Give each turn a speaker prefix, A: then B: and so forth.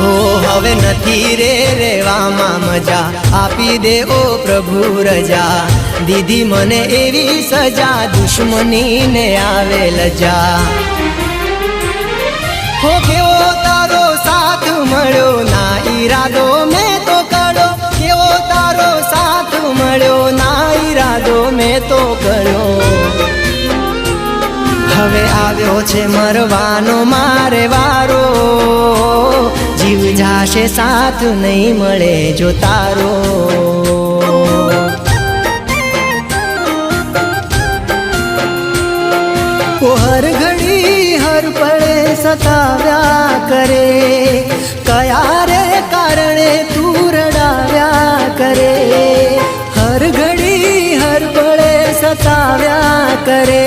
A: હો હવે નથી રે રેવામાં મજા, આપી દે ઓ પ્રભુ રજા, દીધી મને એવી સજા, દુશ્મનીને આવે લજા। હો કેવો તારો સાથ મળ્યો, ના ઈરાદો મેં તો કર્યો, કેવો તારો સાથ મળ્યો, ના ઈરાદો મેં તો કર્યો। હવે આવ્યો છે મરવાનો મારે વારો, જીવ જાશે સાથ નહીં મળે જો તારો। હર ઘડી હર પળે સતાવ્યા કરે, કયા રે કારણે તું રડાવ્યા કરે। હર ઘડી હર પળે સતાવ્યા કરે,